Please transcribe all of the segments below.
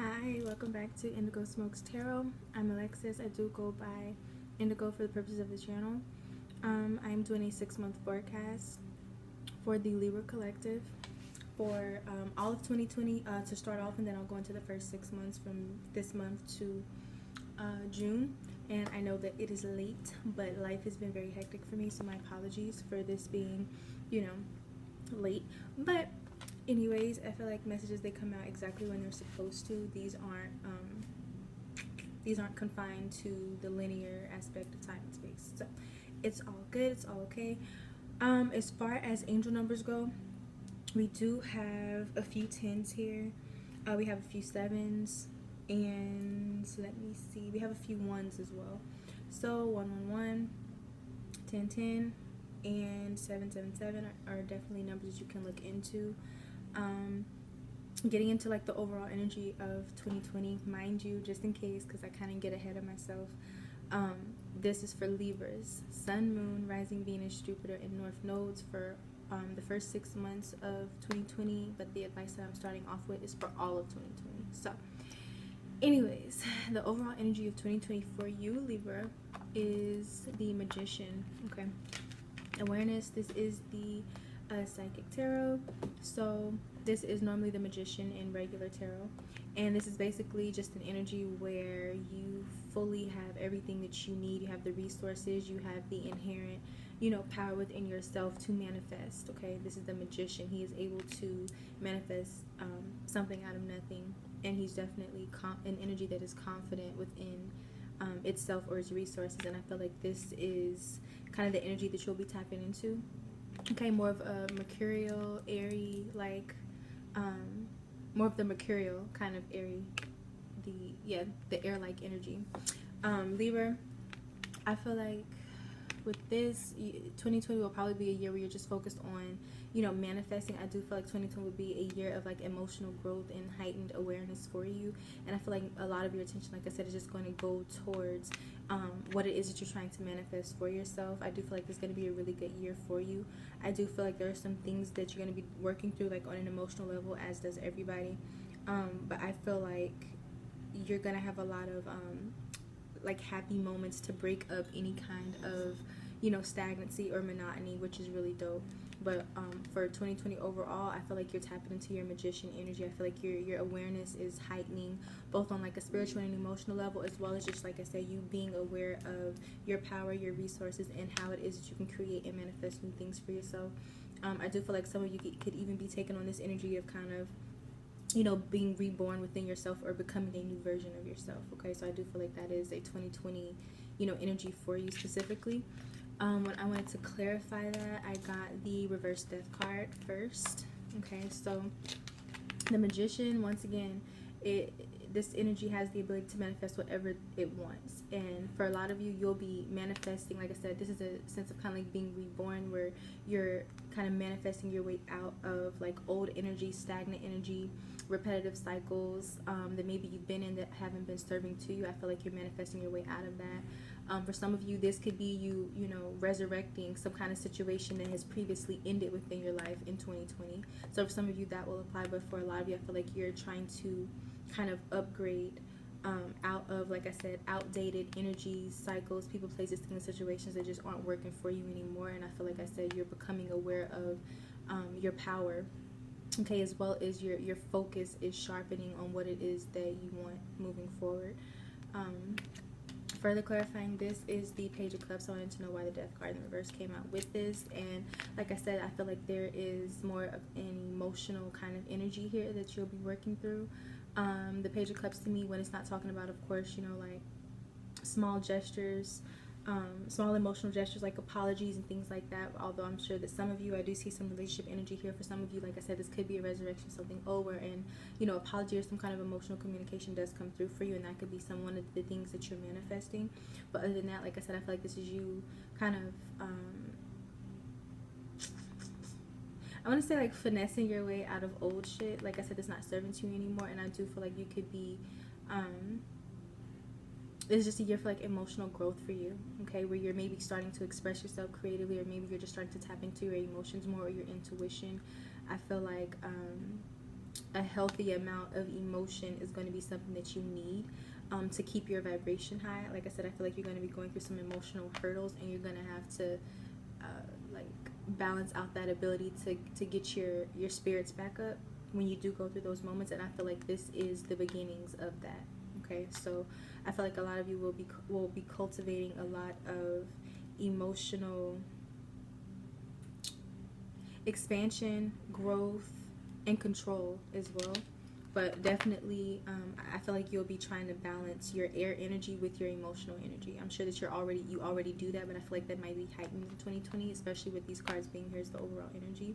Hi, welcome back to Indigo Smokes Tarot. I'm Alexis. I do go by Indigo for the purposes of the channel. I'm doing a 6-month forecast for the Libra collective for all of 2020 to start off, and then I'll go into the first 6 months from this month to June. And I know that it is late, but life has been very hectic for me, so my apologies for this being, late. But anyways, I feel like messages, they come out exactly when they're supposed to. These aren't confined to the linear aspect of time and space, so it's all good, it's all okay. As far as angel numbers go, we do have a few 10s here, we have a few 7s, and let me see, we have a few 1s as well. So 111, 1010, and 777 are definitely numbers that you can look into. Getting into like the overall energy of 2020, mind you, just in case, because I kind of get ahead of myself, this is for Libras, Sun, Moon, Rising, Venus, Jupiter, and North nodes for the first 6 months of 2020, but the advice that I'm starting off with is for all of 2020. So anyways, the overall energy of 2020 for you, Libra, is the Magician. Okay, awareness, this is the psychic tarot. So this is normally the Magician in regular tarot, and this is basically just an energy where you fully have everything that you need. You have the resources, you have the inherent power within yourself to manifest. Okay, this is the Magician. He is able to manifest something out of nothing, and he's definitely an energy that is confident within itself or its resources. And I feel like this is kind of the energy that you'll be tapping into. Okay, more of a mercurial, airy, like more of the mercurial kind of airy, the air-like energy. Libra, I feel like with this, 2020 will probably be a year where you're just focused on manifesting. I do feel like 2020 would be a year of like emotional growth and heightened awareness for you, and I feel like a lot of your attention, like I said, is just going to go towards what it is that you're trying to manifest for yourself. I do feel like this is going to be a really good year for you. I do feel like there are some things that you're going to be working through, like on an emotional level, as does everybody, but I feel like you're going to have a lot of like happy moments to break up any kind of stagnancy or monotony, which is really dope. But for 2020 overall, I feel like you're tapping into your Magician energy. I feel like your awareness is heightening, both on like a spiritual and emotional level, as well as just, like I said, you being aware of your power, your resources, and how it is that you can create and manifest new things for yourself. I do feel like some of you could even be taking on this energy of kind of being reborn within yourself or becoming a new version of yourself. Okay, so I do feel like that is a 2020 energy for you specifically. When I wanted to clarify that, I got the reverse death card first. Okay, so the Magician, once again, this energy has the ability to manifest whatever it wants, and for a lot of you, you'll be manifesting, like I said, this is a sense of kind of like being reborn, where you're kind of manifesting your way out of like old energy, stagnant energy, repetitive cycles that maybe you've been in that haven't been serving to you. I feel like you're manifesting your way out of that. For some of you, this could be you resurrecting some kind of situation that has previously ended within your life in 2020. So for some of you, that will apply, but for a lot of you, I feel like you're trying to kind of upgrade out of, like I said, outdated energy cycles, people, places, things, situations that just aren't working for you anymore. And I feel like I said, you're becoming aware of your power, okay, as well as your focus is sharpening on what it is that you want moving forward. Further clarifying, this is the Page of Cups. So I wanted to know why the Death card in reverse came out with this. And like I said, I feel like there is more of an emotional kind of energy here that you'll be working through. The Page of Cups, to me, when it's not talking about, of course, like small gestures, small emotional gestures like apologies and things like that, although I'm sure that some of you, I do see some relationship energy here. For some of you, like I said, this could be a resurrection, something over, and apology or some kind of emotional communication does come through for you, and that could be one of the things that you're manifesting. But other than that, like I said, I feel like this is you kind of I want to say like finessing your way out of old shit. Like I said, it's not serving to you anymore, and I do feel like you could be this is just a year for like emotional growth for you, okay, where you're maybe starting to express yourself creatively, or maybe you're just starting to tap into your emotions more, or your intuition. I feel like a healthy amount of emotion is going to be something that you need to keep your vibration high. Like I said, I feel like you're going to be going through some emotional hurdles, and you're going to have to like balance out that ability to get your spirits back up when you do go through those moments. And I feel like this is the beginnings of that. Okay, so I feel like a lot of you will be cultivating a lot of emotional expansion, growth, and control as well. But definitely, I feel like you'll be trying to balance your air energy with your emotional energy. I'm sure that you already do that, but I feel like that might be heightened in 2020, especially with these cards being here as the overall energy.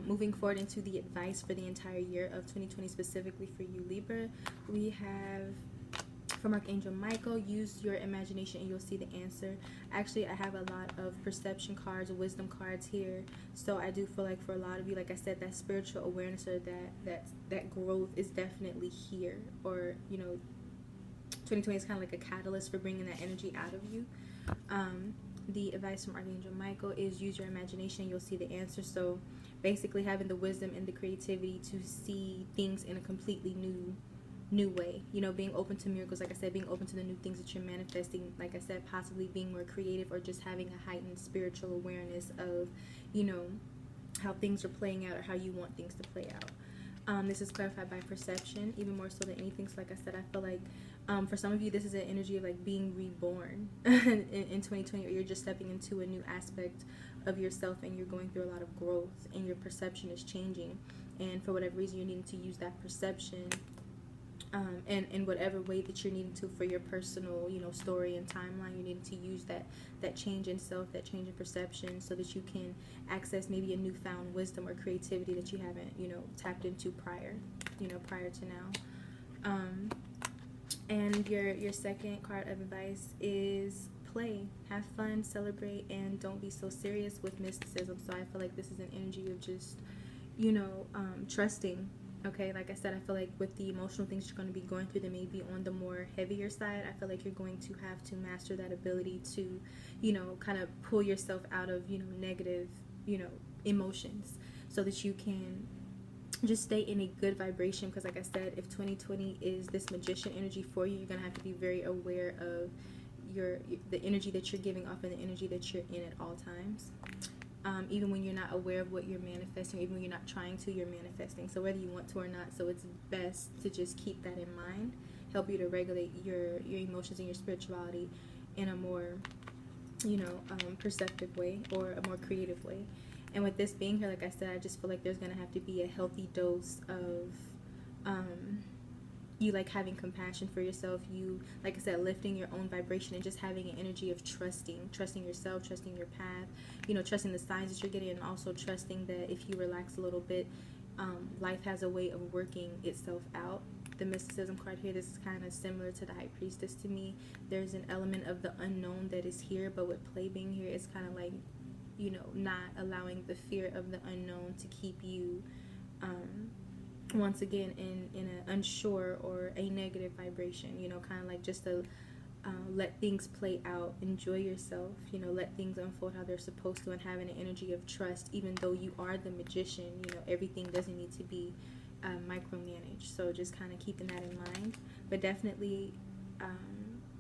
Moving forward into the advice for the entire year of 2020, specifically for you, Libra, we have from Archangel Michael, use your imagination and you'll see the answer. Actually, I have a lot of perception cards, wisdom cards here. So I do feel like for a lot of you, like I said, that spiritual awareness or that growth is definitely here. Or, 2020 is kind of like a catalyst for bringing that energy out of you. The advice from Archangel Michael is use your imagination and you'll see the answer. So basically having the wisdom and the creativity to see things in a completely new way, being open to miracles, like I said, being open to the new things that you're manifesting, like I said, possibly being more creative or just having a heightened spiritual awareness of, how things are playing out or how you want things to play out. This is clarified by perception, even more so than anything. So like I said, I feel like for some of you, this is an energy of like being reborn in 2020, or you're just stepping into a new aspect of yourself and you're going through a lot of growth and your perception is changing. And for whatever reason, you're needing to use that perception and in whatever way that you're needing to for your personal, story and timeline. You're needing to use that change in self, that change in perception, so that you can access maybe a newfound wisdom or creativity that you haven't, tapped into prior to now. And your second card of advice is play, have fun, celebrate, and don't be so serious with mysticism. So I feel like this is an energy of just, trusting. Okay, like I said, I feel like with the emotional things you're going to be going through that may be on the more heavier side, I feel like you're going to have to master that ability to, kind of pull yourself out of, negative, emotions, so that you can just stay in a good vibration. Because like I said, if 2020 is this magician energy for you, you're going to have to be very aware of the energy that you're giving off and the energy that you're in at all times. Even when you're not aware of what you're manifesting, even when you're not trying to, you're manifesting. So whether you want to or not, so it's best to just keep that in mind, help you to regulate your emotions and your spirituality in a more, perceptive way or a more creative way. And with this being here, like I said, I just feel like there's going to have to be a healthy dose of you like having compassion for yourself, you, like I said, lifting your own vibration and just having an energy of trusting yourself, trusting your path, trusting the signs that you're getting, and also trusting that if you relax a little bit, life has a way of working itself out. The mysticism card here, this is kind of similar to the High Priestess to me. There's an element of the unknown that is here, but with play being here, it's kind of like, not allowing the fear of the unknown to keep you once again in an unsure or a negative vibration, kind of like just to let things play out, enjoy yourself, let things unfold how they're supposed to, and having an energy of trust. Even though you are the magician, everything doesn't need to be micromanaged. So just kind of keeping that in mind. But definitely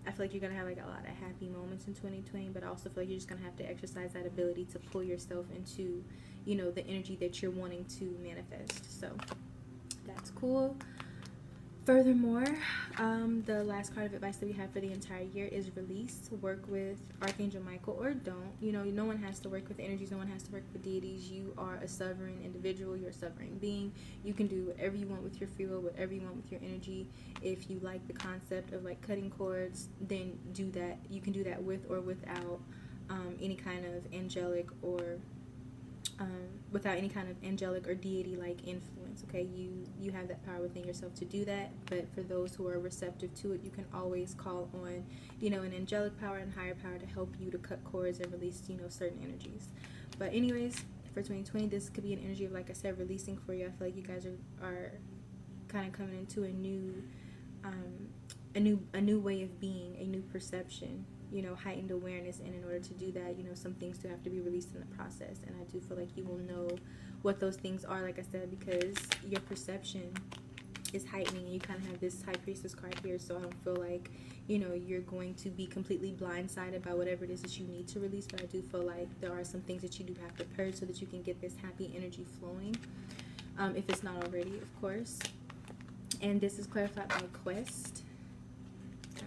I feel like you're going to have like a lot of happy moments in 2020, but I also feel like you're just going to have to exercise that ability to pull yourself into, the energy that you're wanting to manifest. So that's cool. Furthermore, the last card of advice that we have for the entire year is release. Work with Archangel Michael or don't. No one has to work with energies. No one has to work with deities. You are a sovereign individual. You're a sovereign being. You can do whatever you want with your free will, whatever you want with your energy. If you like the concept of like cutting cords, then do that. You can do that with or without any kind of angelic or without any kind of angelic or deity-like influence. Okay, you have that power within yourself to do that. But for those who are receptive to it, you can always call on, an angelic power and higher power to help you to cut cords and release, certain energies. But anyways, for 2020, this could be an energy of, like I said, releasing for you. I feel like you guys are kind of coming into a new way of being, a new perception. you know, heightened awareness, and in order to do that, you know, some things do have to be released in the process. And I do feel like you will know what those things are, like I said, because your perception is heightening, and you kind of have this High Priestess card here. So I don't feel like, you know, you're going to be completely blindsided by whatever it is that you need to release, but I do feel like there are some things that you do have to purge so that you can get this happy energy flowing, if it's not already, of course. And this is clarified by Quest.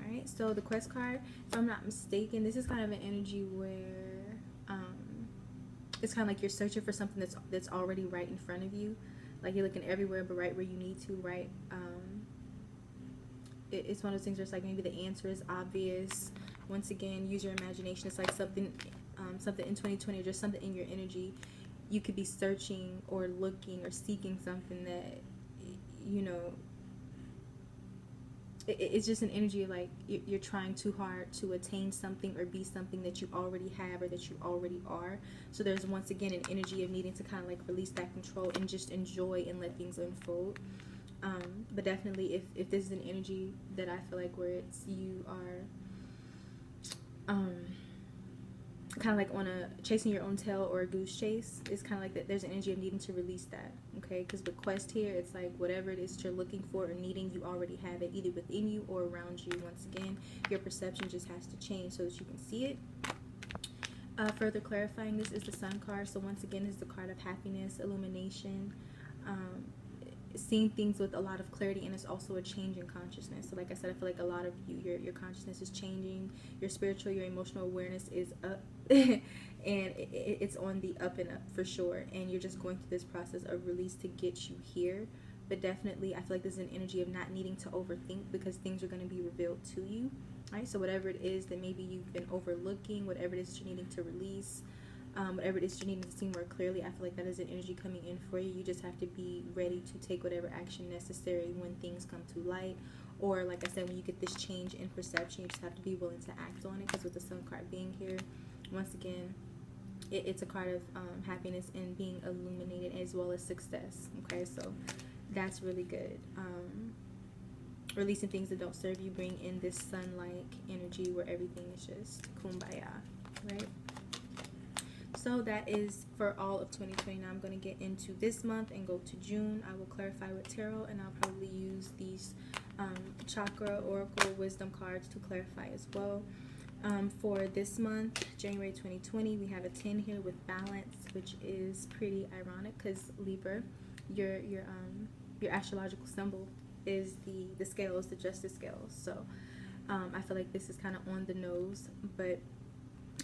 Alright, so the Quest card, if I'm not mistaken, this is kind of an energy where it's kind of like you're searching for something that's already right in front of you. Like you're looking everywhere but right where you need to, right? It's one of those things where it's like maybe the answer is obvious. Once again, use your imagination. It's like something in 2020, or just something in your energy. You could be searching or looking or seeking something that, you know, it's just an energy of like you're trying too hard to attain something or be something that you already have or that you already are. So there's once again an energy of needing to kind of like release that control and just enjoy and let things unfold. But definitely if this is an energy that I feel like where it's you are kind of like on a chasing your own tail or a goose chase, it's kind of like that there's an energy of needing to release that, okay? Because with Quest here, it's like whatever it is that you're looking for or needing, you already have it either within you or around you. Once again, your perception just has to change so that you can see it. Further clarifying, this is the Sun card. So once again, this is the card of happiness, illumination, seeing things with a lot of clarity, and it's also a change in consciousness. So like I said, I feel like a lot of you, your consciousness is changing, your spiritual, your emotional awareness is up and it's on the up and up for sure, and you're just going through this process of release to get you here. But definitely I feel like this is an energy of not needing to overthink, because things are going to be revealed to you. All right, so whatever it is that maybe you've been overlooking, whatever it is that you're needing to release, whatever it is you're needing to see more clearly, I feel like that is an energy coming in for you. You just have to be ready to take whatever action necessary when things come to light, or like I said, when you get this change in perception, you just have to be willing to act on it. Because with the Sun card being here, once again, it's a card of happiness and being illuminated as well as success. Okay, so that's really good. Releasing things that don't serve you, bring in this sun-like energy where everything is just kumbaya, right? So that is for all of 2020. Now I'm going to get into this month and go to June. I will clarify with tarot, and I'll probably use these chakra, oracle, wisdom cards to clarify as well. For this month, January 2020, we have a 10 here with balance, which is pretty ironic because Libra, your astrological symbol is the scales, the justice scales. So I feel like this is kind of on the nose, but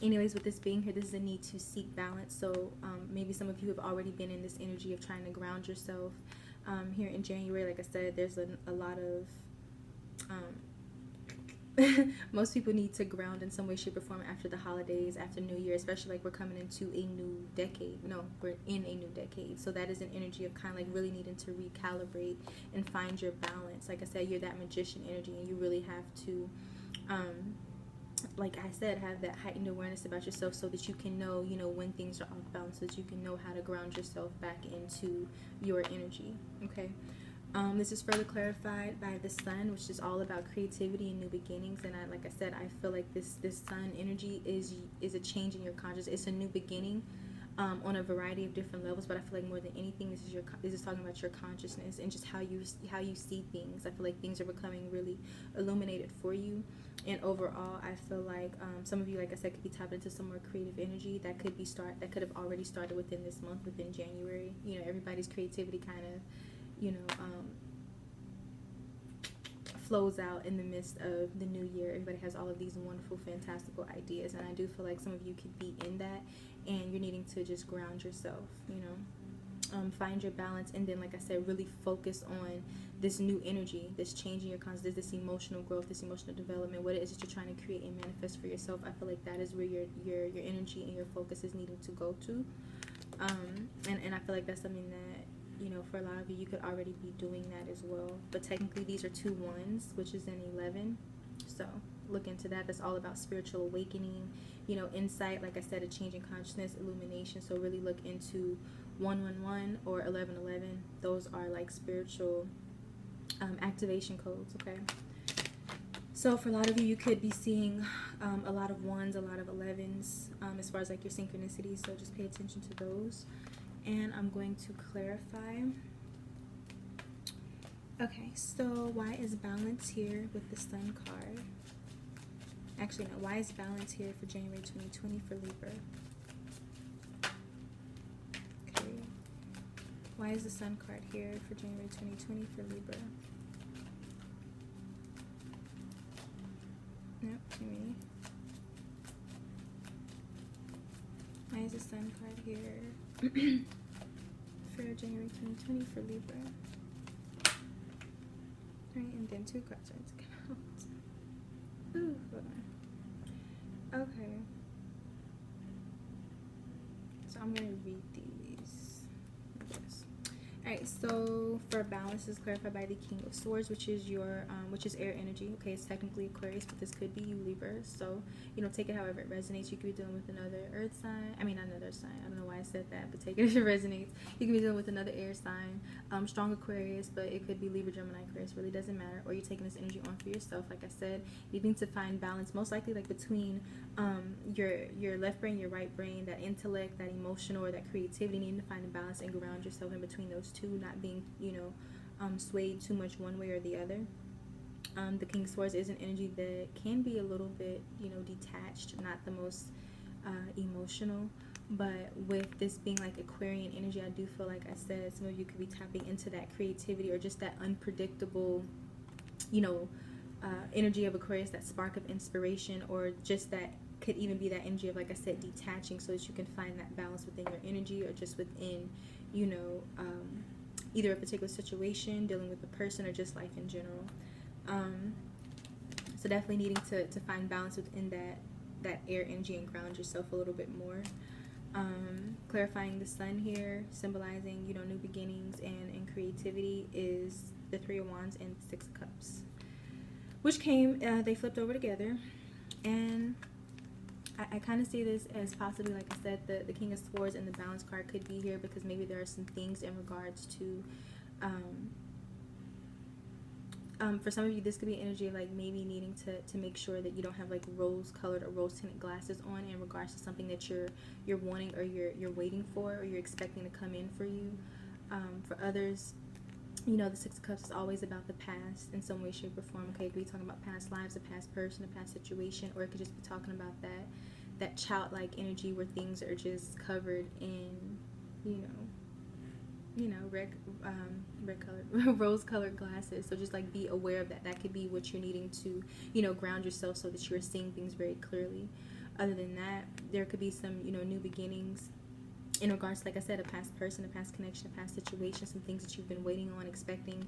anyways, with this being here, this is a need to seek balance. So maybe some of you have already been in this energy of trying to ground yourself. Here in January, like I said, there's a lot of most people need to ground in some way, shape, or form after the holidays, after New Year, especially like we're coming into a new decade. No, we're in a new decade. So that is an energy of kind of like really needing to recalibrate and find your balance. Like I said, you're that magician energy, and you really have to like I said, have that heightened awareness about yourself so that you can know, when things are off balance, so that you can know how to ground yourself back into your energy. Okay. This is further clarified by the Sun, which is all about creativity and new beginnings. And like I said, I feel like this Sun energy is a change in your consciousness. It's a new beginning on a variety of different levels. But I feel like more than anything, this is talking about your consciousness and just how you see things. I feel like things are becoming really illuminated for you. And overall, I feel like some of you, like I said, could be tapped into some more creative energy that could have already started within this month, within January. Everybody's creativity kind of flows out in the midst of the new year. Everybody has all of these wonderful, fantastical ideas, and I do feel like some of you could be in that, and you're needing to just ground yourself, find your balance, and then, like I said, really focus on this new energy, this change in your consciousness, this emotional growth, this emotional development, what it is that you're trying to create and manifest for yourself. I feel like that is where your energy and your focus is needing to go to, and I feel like that's something that, for a lot of you, you could already be doing that as well. But technically, these are 2 1s, which is an 11. So look into that. That's all about spiritual awakening, insight. Like I said, a change in consciousness, illumination. So really look into 111 or 1111. Those are like spiritual activation codes. Okay. So for a lot of you, you could be seeing a lot of ones, a lot of 11s, as far as like your synchronicities. So just pay attention to those. And I'm going to clarify. Okay, so why is balance here with the Sun card? Actually, no, why is balance here for January 2020 for Libra? Okay. Why is the Sun card here for January 2020 for Libra? Nope, too many. Why is the Sun card here for January 2020 for Libra? Alright, and then 2 cards are to come out. Ooh, hold on. Okay. So I'm gonna read these. Yes. Alright, so for balance is clarified by the King of Swords, which is your which is air energy. Okay, it's technically Aquarius, but this could be you, Libra. So, you know, take it however it resonates. You could be dealing with another earth sign. I mean, not another sign. I don't know why I said that, but take it as it resonates. You could be dealing with another air sign, strong Aquarius, but it could be Libra, Gemini, Aquarius. Really doesn't matter. Or you're taking this energy on for yourself. Like I said, you need to find balance, most likely like between your left brain, your right brain, that intellect, that emotional, or that creativity. You need to find a balance and ground yourself in between those two, not being, you know, swayed too much one way or the other. The King of Swords is an energy that can be a little bit, you know, detached, not the most emotional. But with this being like Aquarian energy, I do feel like I said, some of you could be tapping into that creativity or just that unpredictable, you know, energy of Aquarius, that spark of inspiration, or just that could even be that energy of, like I said, detaching, so that you can find that balance within your energy, or just within, you know, either a particular situation, dealing with a person, or just life in general. So definitely needing to find balance within that air energy and ground yourself a little bit more. Clarifying the Sun here, symbolizing, you know, new beginnings and creativity, is the 3 of Wands and 6 of Cups, which came, they flipped over together. And I kind of see this as possibly, like I said, the King of Swords and the Balance card could be here because maybe there are some things in regards to, for some of you, this could be energy of like maybe needing to make sure that you don't have like rose-colored or rose-tinted glasses on in regards to something that you're wanting, or you're waiting for, or you're expecting to come in for you. For others, you know, the 6 of Cups is always about the past in some way, shape, or form. Okay, it could be talking about past lives, a past person, a past situation, or it could just be talking about that childlike energy where things are just covered in, red colored, rose-colored glasses. So just like be aware of that. That could be what you're needing to, you know, ground yourself so that you're seeing things very clearly. Other than that, there could be some, you know, new beginnings in regards to, like I said, a past person, a past connection, a past situation, some things that you've been waiting on, expecting,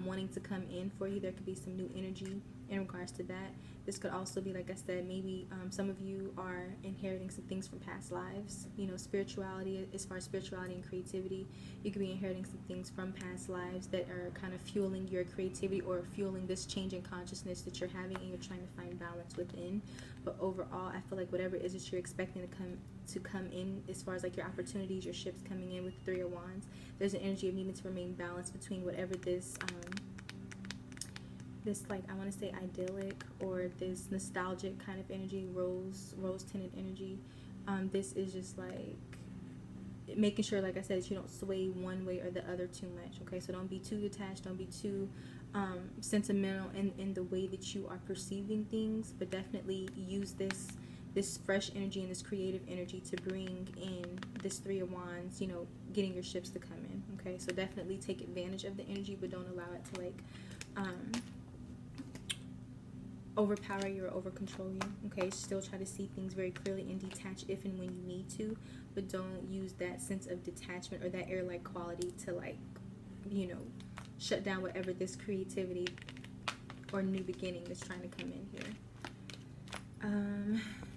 wanting to come in for you. There could be some new energy in regards to that. This could also be, like I said, maybe some of you are inheriting some things from past lives, you know, spirituality, as far as spirituality and creativity. You could be inheriting some things from past lives that are kind of fueling your creativity, or fueling this change in consciousness that you're having, and you're trying to find balance within. But overall, I feel like whatever it is that you're expecting to come in, as far as like your opportunities, your ships coming in with the 3 of Wands, there's an energy of needing to remain balanced between whatever this like, I want to say idyllic, or this nostalgic kind of energy, rose tinted energy. This is just like making sure, like I said, that you don't sway one way or the other too much. Okay, so don't be too detached, don't be too sentimental in the way that you are perceiving things, but definitely use this fresh energy and this creative energy to bring in this 3 of Wands, you know, getting your ships to come in. Okay, so definitely take advantage of the energy, but don't allow it to like overpower you or over control you. Okay, still try to see things very clearly and detach if and when you need to, but don't use that sense of detachment or that air-like quality to, like, you know, shut down whatever this creativity or new beginning is trying to come in here. Let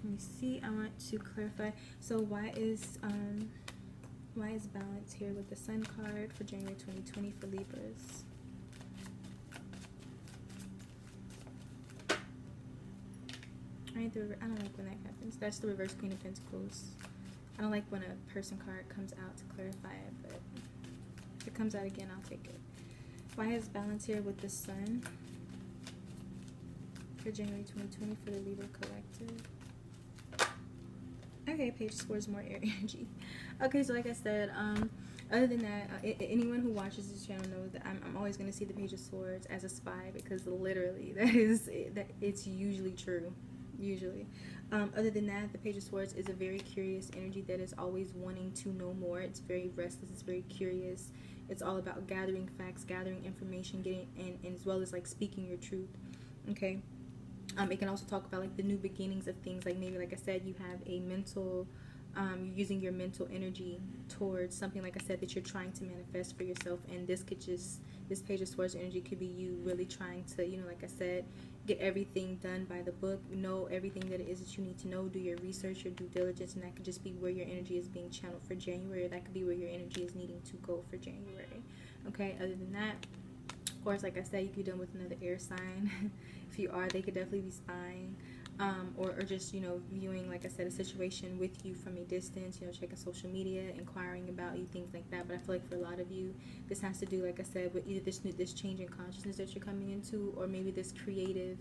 me see. I want to clarify. So why is balance here with the Sun card for January 2020 for Libras? Right, I don't like when that happens. That's the reverse Queen of Pentacles. I don't like when a person card comes out to clarify it, but if it comes out again, I'll take it. Why is balance here with the Sun? for January 2020 for the Libra collective. Okay, Page of Swords, more air energy. Okay, so like I said, other than that, anyone who watches this channel knows that I'm always going to see the Page of Swords as a spy, because literally that it's usually true. Usually. Other than that, the Page of Swords is a very curious energy that is always wanting to know more. It's very restless. It's very curious. It's all about gathering facts, gathering information, getting and as well as like speaking your truth. Okay. It can also talk about like the new beginnings of things. Like maybe, like I said, you have a mental, you're using your mental energy towards something, like I said, that you're trying to manifest for yourself. And this Page of Swords energy could be you really trying to, you know, like I said, get everything done by the book, know everything that it is that you need to know, do your research, your due diligence, and that could just be where your energy is being channeled for January, or that could be where your energy is needing to go for January. Okay, other than that, of course, like I said, you could be done with another air sign. If you are, they could definitely be spying, or just, you know, viewing, like I said, a situation with you from a distance, you know, checking social media, inquiring about you, things like that. But I feel like for a lot of you, this has to do, like I said, with either this change in consciousness that you're coming into, or maybe this creative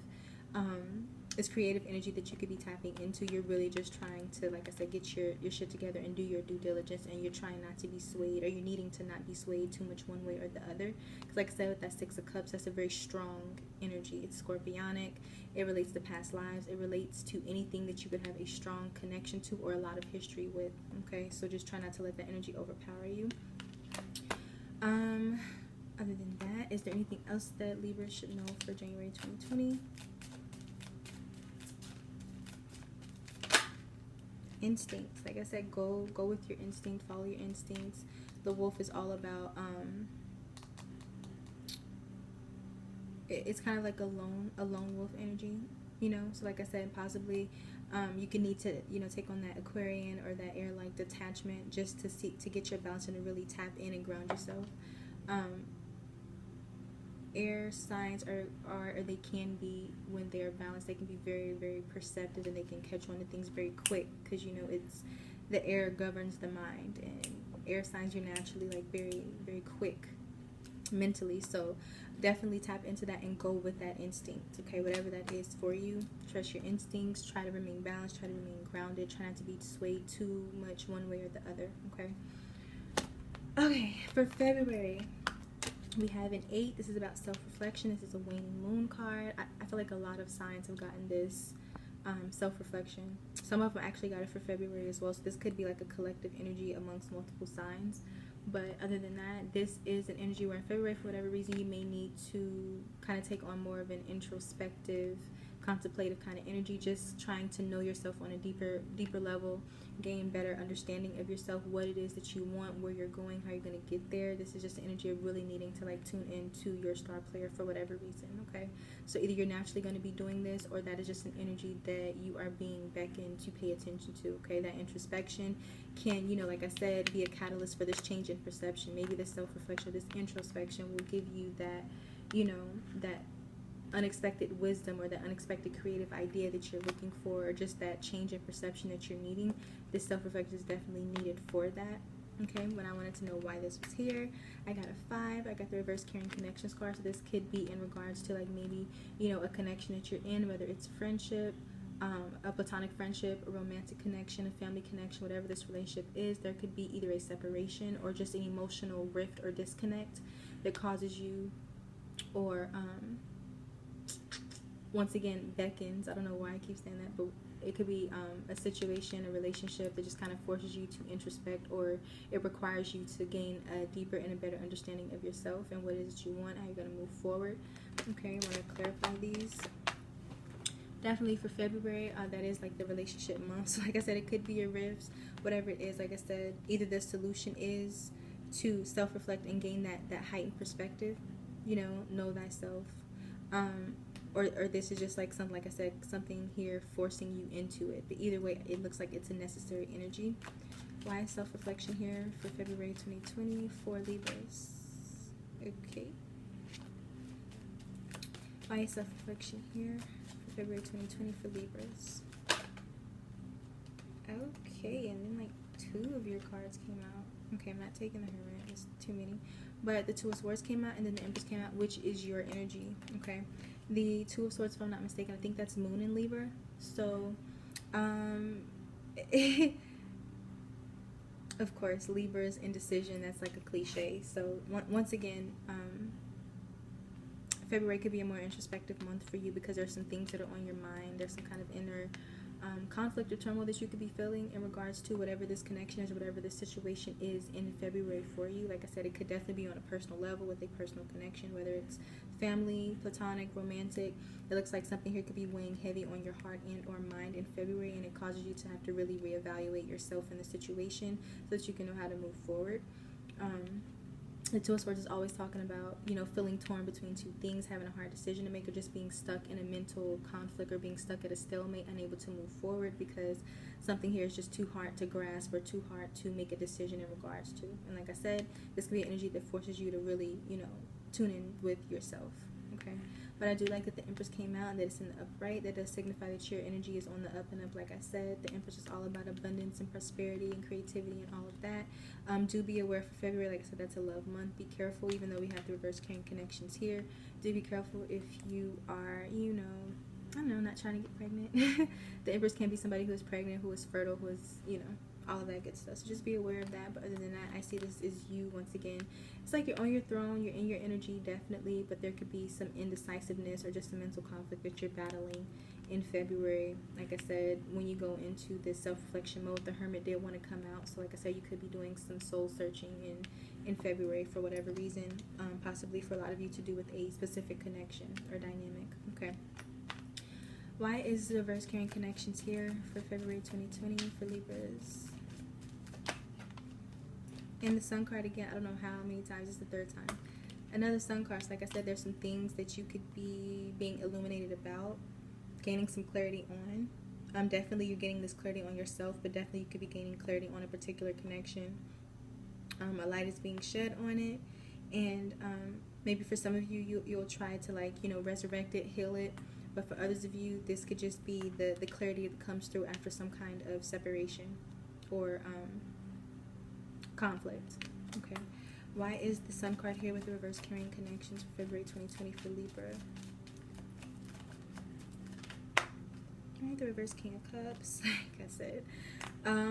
energy that you could be tapping into. You're really just trying to, like I said, get your shit together and do your due diligence, and you're trying not to be swayed, or you're needing to not be swayed too much one way or the other. Because like I said, with that Six of Cups, that's a very strong energy. It's scorpionic. It relates to past lives. It relates to anything that you could have a strong connection to or a lot of history with. Okay, so just try not to let that energy overpower you. Other than that, is there anything else that Libra should know for January 2020? Instincts. Like I said, go with your instinct, follow your instincts. The wolf is all about it's kind of like a lone wolf energy, you know. So like I said, possibly you can need to, you know, take on that Aquarian or that air like detachment just to get your balance and to really tap in and ground yourself. Air signs or they can be, when they are balanced, they can be very, very perceptive, and they can catch on to things very quick, because, you know, it's the air governs the mind, and air signs, you're naturally like very, very quick mentally. So definitely tap into that and go with that instinct. Okay, whatever that is for you, trust your instincts. Try to remain balanced, try to remain grounded, try not to be swayed too much one way or the other. Okay, for February, we have an 8. This is about self-reflection. This is a waning moon card. I feel like a lot of signs have gotten this self-reflection. Some of them actually got it for February as well. So this could be like a collective energy amongst multiple signs. But other than that, this is an energy where in February, for whatever reason, you may need to kind of take on more of an introspective, contemplative kind of energy, just trying to know yourself on a deeper level, gain better understanding of yourself, what it is that you want, where you're going, how you're going to get there. This is just an energy of really needing to like tune into your star player for whatever reason. Okay, so either you're naturally going to be doing this, or that is just an energy that you are being beckoned to pay attention to. Okay, that introspection can, you know, like I said, be a catalyst for this change in perception. Maybe this self-reflection, this introspection will give you that, you know, that unexpected wisdom or that unexpected creative idea that you're looking for, or just that change in perception that you're needing. This self-reflection is definitely needed for that. Okay, when I wanted to know why this was here, I got a 5. I got the reverse carrying connections card. So this could be in regards to like maybe, you know, a connection that you're in, whether it's friendship, a platonic friendship, a romantic connection, a family connection, whatever this relationship is. There could be either a separation or just an emotional rift or disconnect that causes you, or once again, beckons. I don't know why I keep saying that, but it could be a situation, a relationship that just kind of forces you to introspect, or it requires you to gain a deeper and a better understanding of yourself and what it is that you want, how you're going to move forward. Okay, I want to clarify these. Definitely for February, that is like the relationship month. So like I said, it could be your rifts, whatever it is. Like I said, either the solution is to self-reflect and gain that heightened perspective, you know thyself, or this is just like something, like I said, something here forcing you into it. But either way, it looks like it's a necessary energy. Why is self-reflection here for February 2020 for Libras? Okay. Why is self-reflection here for February 2020 for Libras? Okay, and then like 2 of your cards came out. Okay, I'm not taking the Hermit, it's too many. But the Two of Swords came out, and then the Empress came out, which is your energy. Okay, The Two of Swords, if I'm not mistaken, I think that's Moon in Libra. So, of course, Libra's indecision, that's like a cliche. So, once again, February could be a more introspective month for you because there's some things that are on your mind. There's some kind of inner conflict or turmoil that you could be feeling in regards to whatever this connection is, whatever this situation is in February for you. Like I said, it could definitely be on a personal level with a personal connection, whether it's family, platonic, romantic. It looks like something here could be weighing heavy on your heart and or mind in February, and it causes you to have to really reevaluate yourself in the situation so that you can know how to move forward. The Two of Swords is always talking about, you know, feeling torn between two things, having a hard decision to make, or just being stuck in a mental conflict or being stuck at a stalemate, unable to move forward because something here is just too hard to grasp or too hard to make a decision in regards to. And like I said, this could be an energy that forces you to really, you know, tune in with yourself, okay? But I do like that the Empress came out and that it's in the upright. That does signify that your energy is on the up and up. Like I said, the Empress is all about abundance and prosperity and creativity and all of that. Do be aware for February, like I said, that's a love month. Be careful, even though we have the reverse carrying connections here. Do be careful if you are, you know, I don't know, not trying to get pregnant. The Empress can be somebody who is pregnant, who is fertile, who is, you know, all of that good stuff. So just be aware of that. But other than that, I see this is you once again. It's like you're on your throne, you're in your energy, definitely, but there could be some indecisiveness or just a mental conflict that you're battling in February. Like I said, when you go into this self-reflection mode, the Hermit did want to come out. So like I said, you could be doing some soul searching in February for whatever reason, possibly for a lot of you to do with a specific connection or dynamic. Okay. Why is the reverse carrying connections here for February 2020 for Libras? And the Sun card again, I don't know how many times, it's the third time. Another Sun card. So like I said, there's some things that you could be being illuminated about, gaining some clarity on. Definitely you're getting this clarity on yourself, but definitely you could be gaining clarity on a particular connection. A light is being shed on it, and maybe for some of you, you'll try to, like, you know, resurrect it, heal it. But for others of you, this could just be the clarity that comes through after some kind of separation or conflict. Okay. Why is the Sun card here with the reverse carrying connections for February 2020 for Libra? Alright, the reverse King of Cups, like I said.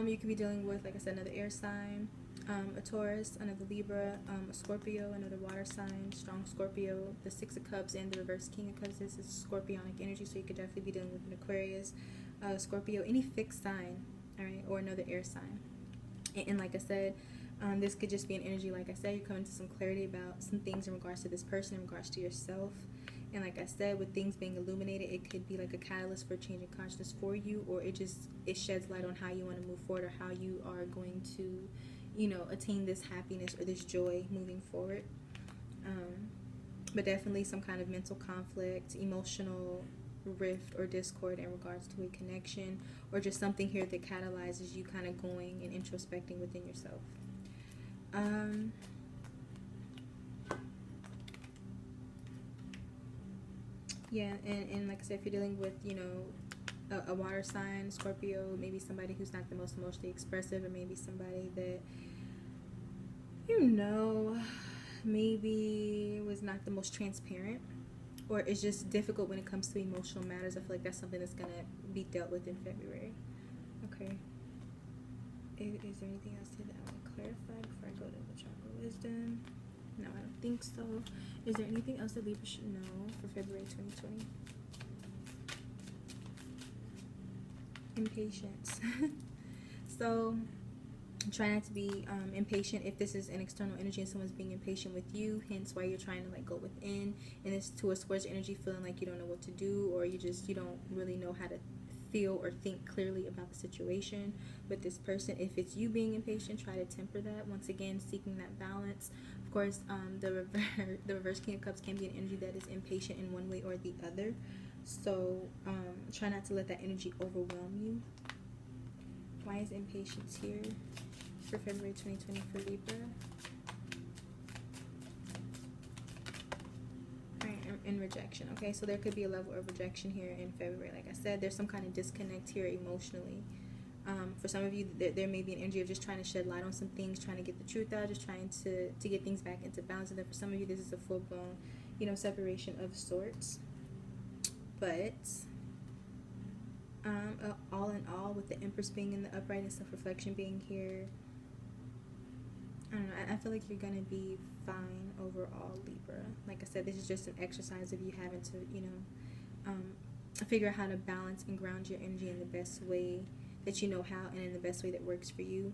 You could be dealing with, like I said, another air sign, a Taurus, another Libra, a Scorpio, another water sign, strong Scorpio. The Six of Cups and the reverse King of Cups, this is scorpionic energy, so you could definitely be dealing with an Aquarius, Scorpio, any fixed sign, alright, or another air sign. And like I said, this could just be an energy, like I said, you're coming to some clarity about some things in regards to this person, in regards to yourself. And like I said, with things being illuminated, it could be like a catalyst for changing consciousness for you, or it sheds light on how you want to move forward, or how you are going to, you know, attain this happiness or this joy moving forward. But definitely some kind of mental conflict, emotional rift or discord in regards to a connection, or just something here that catalyzes you kind of going and introspecting within yourself. Yeah, and like I said, if you're dealing with, you know, a water sign, Scorpio, maybe somebody who's not the most emotionally expressive, or maybe somebody that, you know, maybe was not the most transparent, or it's just difficult when it comes to emotional matters. I feel like that's something that's going to be dealt with in February. Okay. Is there anything else here that I want to clarify before I go to the chakra wisdom? No, I don't think so. Is there anything else that Libra should know for February 2020? Impatience. So try not to be impatient if this is an external energy and someone's being impatient with you, hence why you're trying to, like, go within. And this Two of Swords energy, feeling like you don't know what to do, or you don't really know how to feel or think clearly about the situation with this person. If it's you being impatient, try to temper that. Once again, seeking that balance. Of course, the reverse King of Cups can be an energy that is impatient in one way or the other. So try not to let that energy overwhelm you. Why is impatience here for February 2020 for Libra? In rejection. Okay, so there could be a level of rejection here in February. Like I said, there's some kind of disconnect here emotionally. For some of you, there may be an energy of just trying to shed light on some things, trying to get the truth out, just trying to get things back into balance. And then for some of you, this is a full-blown, you know, separation of sorts. But all in all, with the Empress being in the upright and self-reflection being here, I don't know, I feel like you're going to be fine overall, Libra. Like I said, this is just an exercise of you having to, you know, figure out how to balance and ground your energy in the best way that you know how and in the best way that works for you.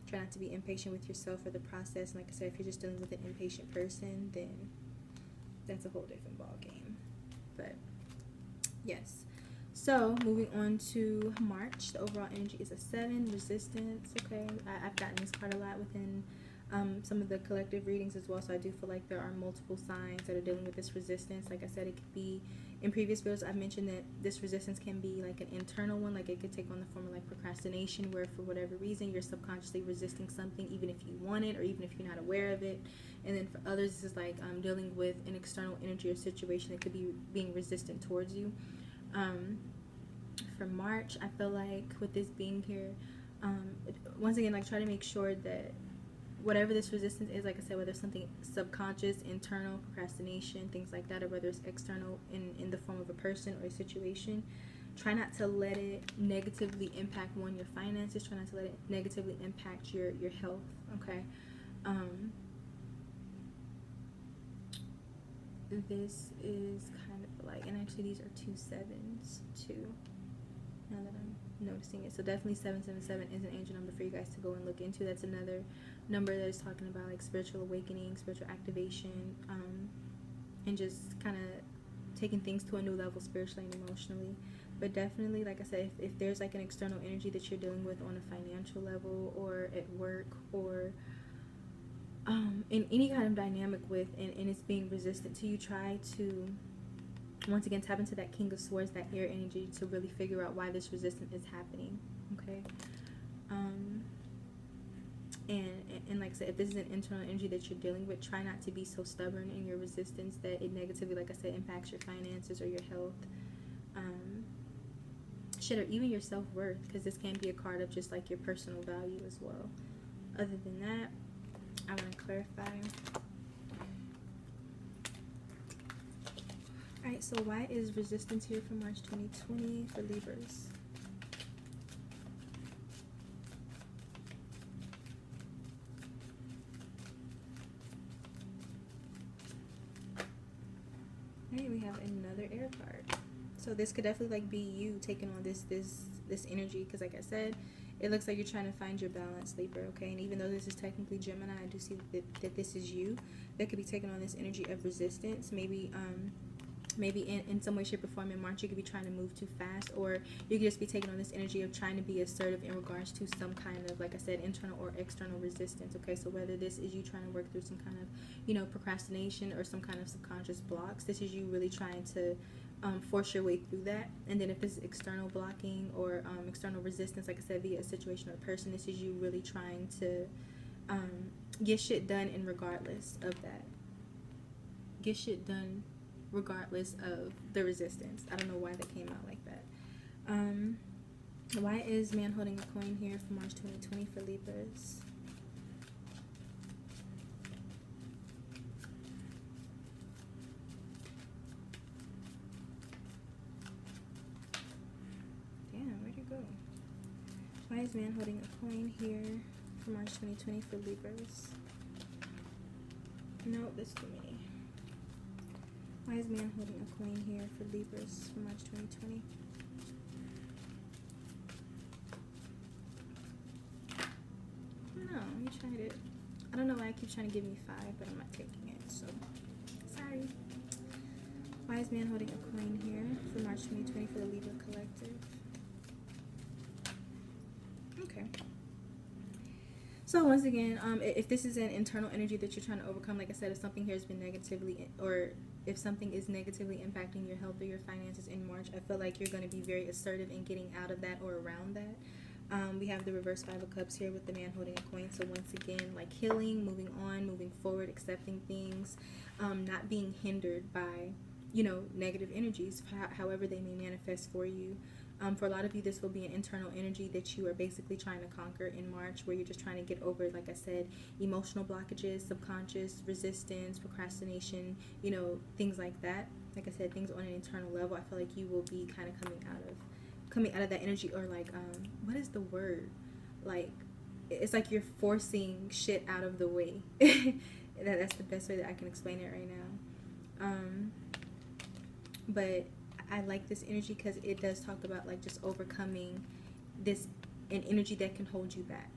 Try not to be impatient with yourself or the process. And like I said, if you're just dealing with an impatient person, then that's a whole different ball game. But yes. So moving on to March, the overall energy is a 7, resistance. Okay, I've gotten this card a lot within some of the collective readings as well, so I do feel like there are multiple signs that are dealing with this resistance. Like I said, it could be, in previous videos I've mentioned that this resistance can be like an internal one, like it could take on the form of like procrastination, where for whatever reason you're subconsciously resisting something even if you want it or even if you're not aware of it. And then for others, this is like dealing with an external energy or situation that could be being resistant towards you. For March, I feel like with this being here, once again, like try to make sure that whatever this resistance is, like I said, whether it's something subconscious, internal, procrastination, things like that, or whether it's external in the form of a person or a situation, try not to let it negatively impact, one, your finances. Try not to let it negatively impact your health, okay? This is kind of like, and actually these are 2 7s too, now that I'm noticing it. So definitely 777 is an angel number for you guys to go and look into. That's another number that is talking about like spiritual awakening, spiritual activation, and just kind of taking things to a new level spiritually and emotionally. But definitely, like I said, if there's like an external energy that you're dealing with on a financial level or at work or in any kind of dynamic with, and it's being resistant to you, try to once again tap into that King of Swords, that air energy, to really figure out why this resistance is happening, okay? And like I said, if this is an internal energy that you're dealing with, try not to be so stubborn in your resistance that it negatively, like I said, impacts your finances or your health, or even your self-worth, because this can be a card of just like your personal value as well. Other than that, I want to clarify. Alright, so why is resistance here for March 2020 for Libras? Alright, we have another air card. So this could definitely like be you taking on this energy, because like I said, it looks like you're trying to find your balance, Libra, okay? And even though this is technically Gemini, I do see that this is you that could be taking on this energy of resistance. Maybe in some way, shape, or form in March, you could be trying to move too fast, or you could just be taking on this energy of trying to be assertive in regards to some kind of, like I said, internal or external resistance, okay? So whether this is you trying to work through some kind of, you know, procrastination or some kind of subconscious blocks, this is you really trying to force your way through that. And then if this is external blocking or external resistance, like I said, via a situation or a person, this is you really trying to get shit done in regardless of that. Get shit done regardless of the resistance. I don't know why that came out like that. Why is man holding a coin here for March 2020 for Libras? Why is man holding a coin here for March 2020 for Libras? No, that's too many. Why is man holding a coin here for Libras for March 2020? No, you tried it. I don't know why I keep trying to give me 5, but I'm not taking it, so sorry. Why is man holding a coin here for March 2020 for the Libra collective? Okay. So once again, if this is an internal energy that you're trying to overcome, like I said, if something here has been negatively, or if something is negatively impacting your health or your finances in March, I feel like you're going to be very assertive in getting out of that or around that. We have the reverse 5 of Cups here with the man holding a coin. So once again, like healing, moving on, moving forward, accepting things, not being hindered by, you know, negative energies, however they may manifest for you. For a lot of you, this will be an internal energy that you are basically trying to conquer in March, where you're just trying to get over, like I said, emotional blockages, subconscious resistance, procrastination, you know, things like that. Like I said, things on an internal level. I feel like you will be kind of coming out of that energy, or like, what is the word? Like, it's like you're forcing shit out of the way. That's the best way that I can explain it right now. But I like this energy because it does talk about like just overcoming an energy that can hold you back.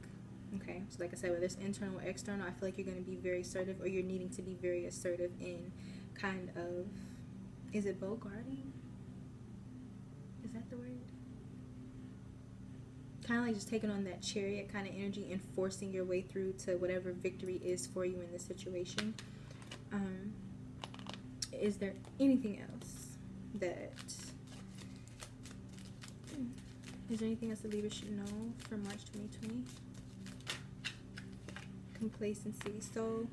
Okay, so like I said, whether it's internal or external, I feel like you're going to be very assertive, or you're needing to be very assertive in kind of, is it bogarting? Is that the word? Kind of like just taking on that chariot kind of energy and forcing your way through to whatever victory is for you in this situation. Is there anything else that... Is there anything else that Libra should know for March 2020? Complacency. So,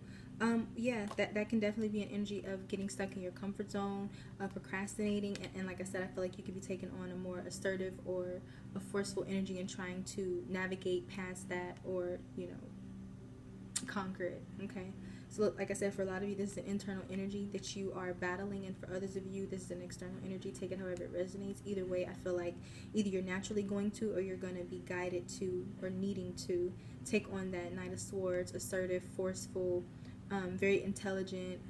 yeah, that can definitely be an energy of getting stuck in your comfort zone, procrastinating, and like I said, I feel like you could be taking on a more assertive or a forceful energy and trying to navigate past that, or, you know, conquer it, okay? So look, like I said, for a lot of you, this is an internal energy that you are battling, and for others of you, this is an external energy. Take it however it resonates. Either way, I feel like either you're naturally going to, or you're going to be guided to, or needing to take on that Knight of Swords, assertive, forceful, very intelligent,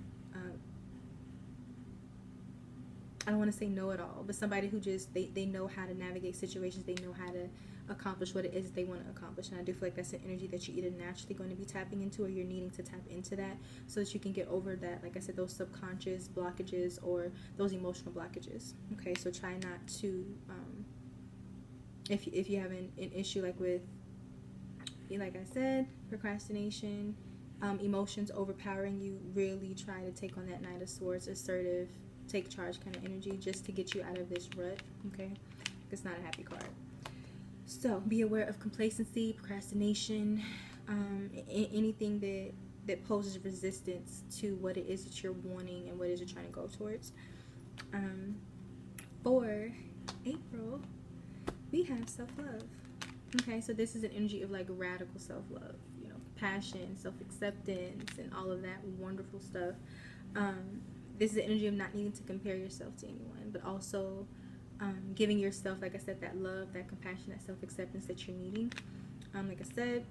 I don't want to say know-it-all, but somebody who just, they know how to navigate situations, they know how to accomplish what it is they want to accomplish. And I do feel like that's an energy that you're either naturally going to be tapping into, or you're needing to tap into that so that you can get over that, like I said, those subconscious blockages or those emotional blockages. Okay, so try not to, if you have an issue like with, like I said, procrastination, emotions overpowering you, really try to take on that Knight of Swords, assertive, take charge kind of energy, just to get you out of this rut. Okay, it's not a happy card. So be aware of complacency, procrastination, anything that poses resistance to what it is that you're wanting and what it is you're trying to go towards. For April, we have self-love. Okay, so this is an energy of like radical self-love, you know, passion, self-acceptance, and all of that wonderful stuff. This is the energy of not needing to compare yourself to anyone, but also giving yourself, like I said, that love, that compassion, that self-acceptance that you're needing. Like I said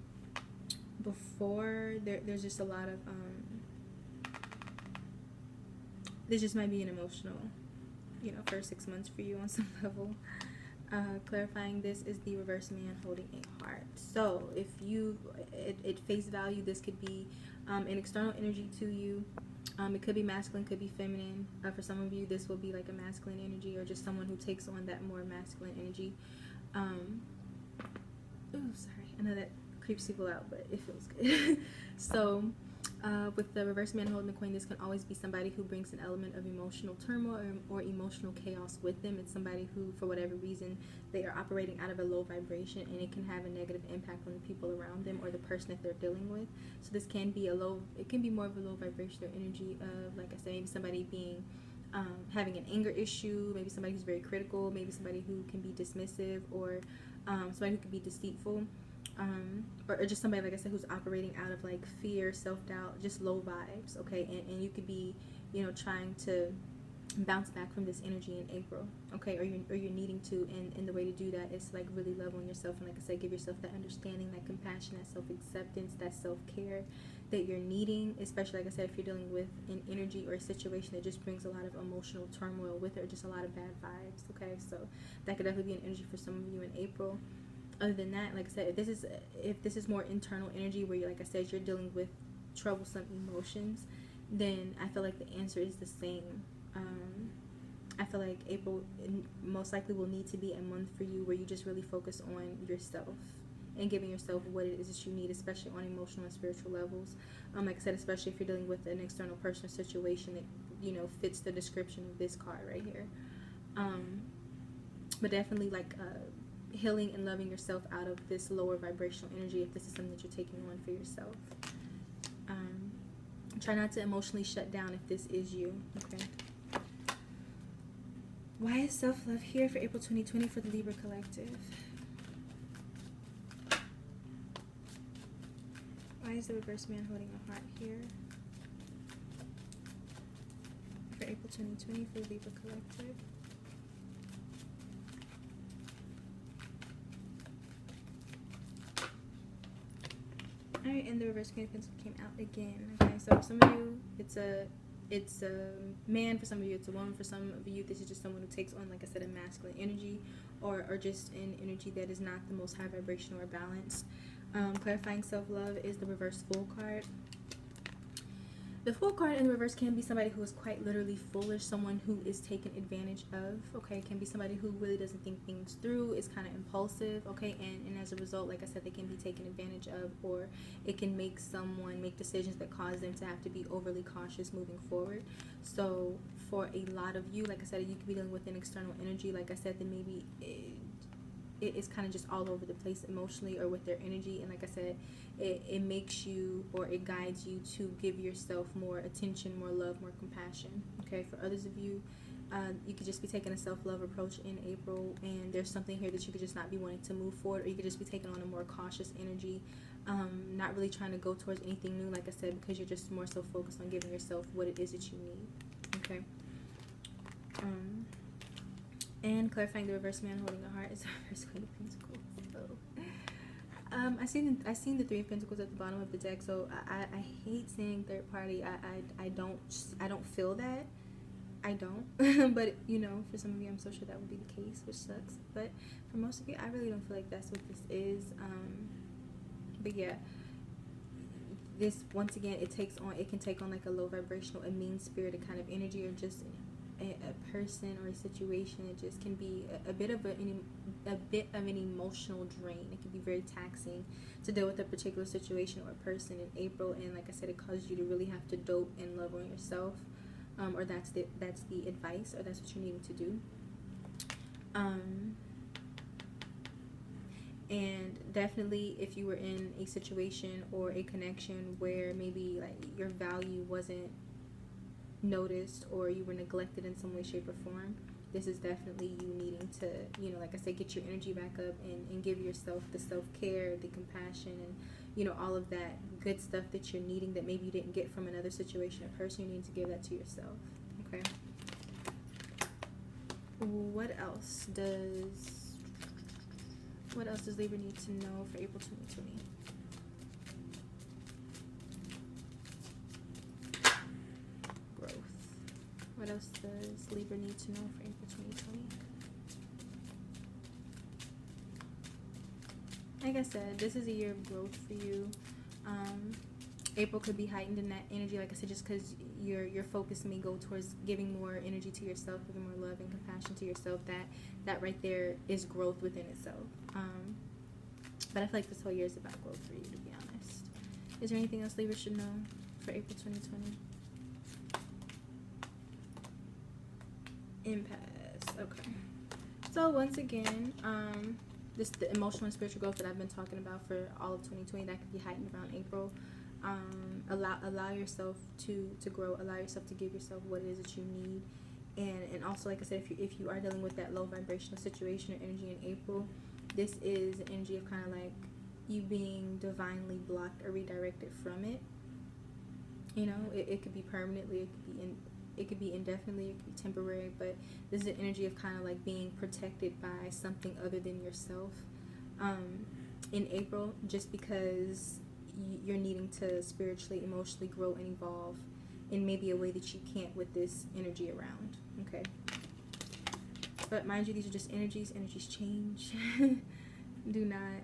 before, there's just a lot of, this just might be an emotional, you know, first 6 months for you on some level. Clarifying, this is the reverse man holding a heart. So if you, at face value, this could be an external energy to you. It could be masculine, could be feminine. For some of you, this will be like a masculine energy, or just someone who takes on that more masculine energy. Oh, sorry. I know that creeps people out, but it feels good. So, with the reverse man holding the coin, this can always be somebody who brings an element of emotional turmoil or emotional chaos with them. It's somebody who, for whatever reason, they are operating out of a low vibration, and it can have a negative impact on the people around them or the person that they're dealing with. So this can be it can be more of a low vibrational energy of, like I said, maybe somebody being having an anger issue, maybe somebody who's very critical, maybe somebody who can be dismissive, or somebody who can be deceitful. Or just somebody, like I said, who's operating out of like fear, self-doubt, just low vibes, okay? And you could be, you know, trying to bounce back from this energy in April, okay? Or you're needing to, and the way to do that is like really love on yourself, and like I said, give yourself that understanding, that compassion, that self-acceptance, that self-care that you're needing, especially, like I said, if you're dealing with an energy or a situation that just brings a lot of emotional turmoil with it, or just a lot of bad vibes, okay? So that could definitely be an energy for some of you in April. Other than that, like I said, if this is more internal energy, where you, like I said, you're dealing with troublesome emotions, then I feel like the answer is the same. I feel like April most likely will need to be a month for you where you just really focus on yourself and giving yourself what it is that you need, especially on emotional and spiritual levels. Like I said, especially if you're dealing with an external person or situation that, you know, fits the description of this card right here. But definitely like healing and loving yourself out of this lower vibrational energy if this is something that you're taking on for yourself. Try not to emotionally shut down if this is you, okay? Why is self-love here for April 2020 for the Libra collective? Why is the reverse man holding a heart here for April 2020 for the Libra collective? Alright, and the reverse Queen of Pentacles came out again. Okay, so for some of you, it's a man. For some of you, it's a woman. For some of you, this is just someone who takes on, like I said, a masculine energy, or just an energy that is not the most high vibrational or balanced. Clarifying self-love is the reverse Fool card. The Fool card in the reverse can be somebody who is quite literally foolish, someone who is taken advantage of. Okay, it can be somebody who really doesn't think things through, is kind of impulsive. Okay, and as a result, like I said, they can be taken advantage of, or it can make someone make decisions that cause them to have to be overly cautious moving forward. So for a lot of you, like I said, you could be dealing with an external energy, like I said, then maybe it is kind of just all over the place emotionally or with their energy. And like I said, it makes you, or it guides you to give yourself more attention, more love, more compassion. Okay, for others of you, you could just be taking a self-love approach in April, and there's something here that you could just not be wanting to move forward, or you could just be taking on a more cautious energy, not really trying to go towards anything new, like I said, because you're just more so focused on giving yourself what it is that you need. Okay. And clarifying the reverse man holding a heart is the reverse Queen of Pentacles. So, I seen the Three of Pentacles at the bottom of the deck. So I hate seeing third party. I don't feel that. I don't. But you know, for some of you, I'm so sure that would be the case, which sucks. But for most of you, I really don't feel like that's what this is. But yeah, this once again, it can take on like a low vibrational, a mean spirited kind of energy, or just a person or a situation. It just can be a bit of an emotional drain. It can be very taxing to deal with a particular situation or person in April. And like I said, it causes you to really have to dote and love on yourself, or that's the advice, or that's what you're needing to do. And definitely, if you were in a situation or a connection where maybe like your value wasn't noticed, or you were neglected in some way, shape, or form, this is definitely you needing to, you know, like I said, get your energy back up and give yourself the self-care, the compassion, and you know, all of that good stuff that you're needing that maybe you didn't get from another situation or person. You need to give that to yourself. Okay, what else does Libra need to know for April 2020? What else does Libra need to know for April 2020? Like I said, this is a year of growth for you. April could be heightened in that energy, like I said, just because your focus may go towards giving more energy to yourself, giving more love and compassion to yourself. That right there is growth within itself. But I feel like this whole year is about growth for you, to be honest. Is there anything else Libra should know for April 2020? Impasse. Okay, so once again, the emotional and spiritual growth that I've been talking about for all of 2020, that could be heightened around April. Allow yourself to grow, allow yourself to give yourself what it is that you need, and also, like I said, if you are dealing with that low vibrational situation or energy in April, this is an energy of kind of like you being divinely blocked or redirected from it. You know, it could be permanently, it could be indefinitely, it could be temporary, but this is an energy of kind of like being protected by something other than yourself in April, just because you're needing to spiritually, emotionally grow and evolve in maybe a way that you can't with this energy around. Okay, but mind you, these are just energies change. Do not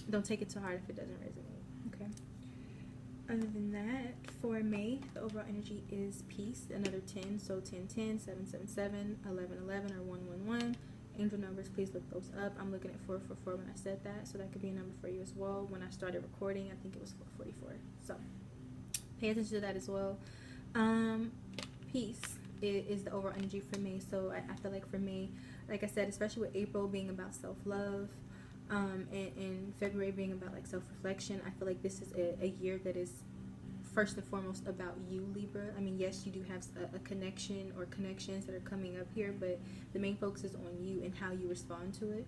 don't take it too hard if it doesn't resonate. Okay, other than that, for May, the overall energy is peace, another 10, so 10, 10, 7, 7, 7, 11, 11, or 1, 1, 1. Angel numbers, please look those up. I'm looking at 444 when I said that, so that could be a number for you as well. When I started recording, I think it was 444, so pay attention to that as well. Peace is the overall energy for May, so I feel like for May, like I said, especially with April being about self-love, and February being about like self-reflection, I feel like this is a year that is first and foremost about you, Libra. I mean, yes, you do have a connection or connections that are coming up here, but the main focus is on you and how you respond to it.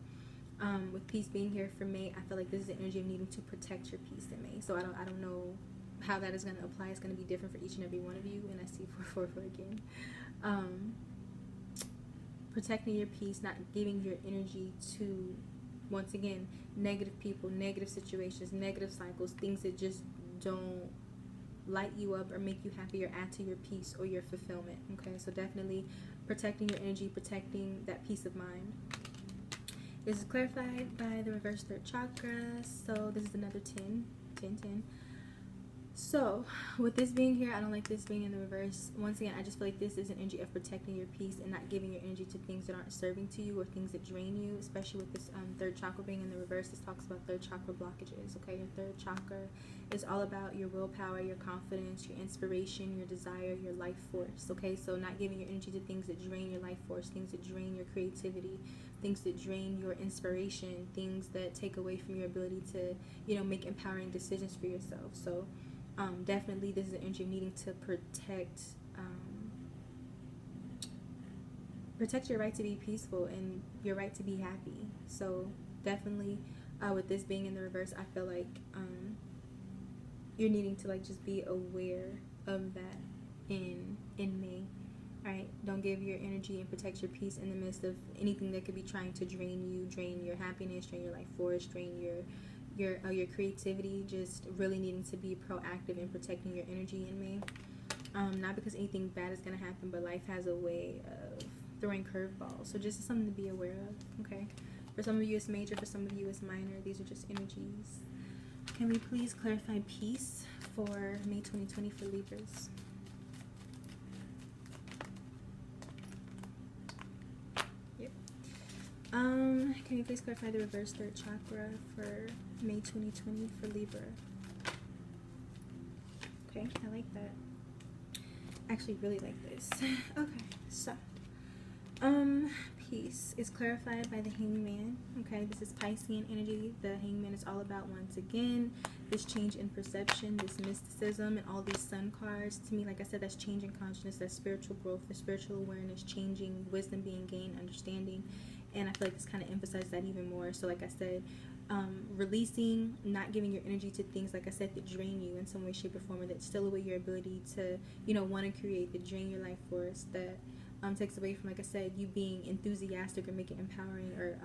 With peace being here for May, I feel like this is the energy of needing to protect your peace in May. So I don't know how that is going to apply. It's going to be different for each and every one of you. And I see 444 again. Protecting your peace, not giving your energy to, once again, negative people, negative situations, negative cycles, things that just don't light you up or make you happy or add to your peace or your fulfillment. Okay, so definitely protecting your energy, protecting that peace of mind. This is clarified by the reverse third chakra. So this is another 10. So with this being here, I don't like this being in the reverse. Once again, I just feel like this is an energy of protecting your peace and not giving your energy to things that aren't serving to you or things that drain you, especially with this third chakra being in the reverse. This talks about third chakra blockages. Okay, your third chakra is all about your willpower, your confidence, your inspiration, your desire, your life force. Okay, so not giving your energy to things that drain your life force, things that drain your creativity, things that drain your inspiration, things that take away from your ability to, you know, make empowering decisions for yourself. So definitely this is an energy of needing to protect your right to be peaceful and your right to be happy. So definitely with this being in the reverse, I feel like you're needing to like just be aware of that in May. Alright, don't give your energy and protect your peace in the midst of anything that could be trying to drain you, drain your happiness, drain your life force, drain your creativity. Just really needing to be proactive in protecting your energy in May. Not because anything bad is going to happen, but life has a way of throwing curveballs. So just something to be aware of, okay? For some of you it's major, for some of you it's minor. These are just energies. Can we please clarify peace for May 2020 for Libras? Can you please clarify the reverse third chakra for May 2020 for Libra? Okay, I like that. I actually really like this. Okay, so peace is clarified by the Hangman. Okay, this is Piscean energy. The Hangman is all about, once again, this change in perception, this mysticism, and all these sun cards. To me, like I said, that's changing consciousness, that's spiritual growth, the spiritual awareness, changing, wisdom being gained, understanding. And I feel like this kind of emphasizes that even more. So like I said, releasing, not giving your energy to things, like I said, that drain you in some way, shape, or form, or that steal away your ability to, you know, want to create, that drain your life force, that takes away from, like I said, you being enthusiastic or making empowering or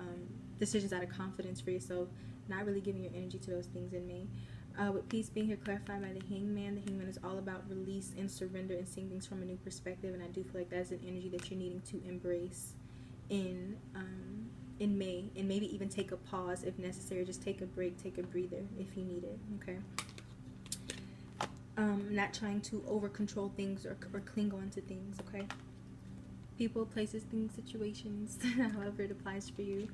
decisions out of confidence for yourself, not really giving your energy to those things in May. With peace being here clarified by the Hangman is all about release and surrender and seeing things from a new perspective. And I do feel like that's an energy that you're needing to embrace in May, and maybe even take a pause if necessary. Just take a break, take a breather if you need it. Okay. Not trying to over control things or cling on to things. Okay. People, places, things, situations, however it applies for you.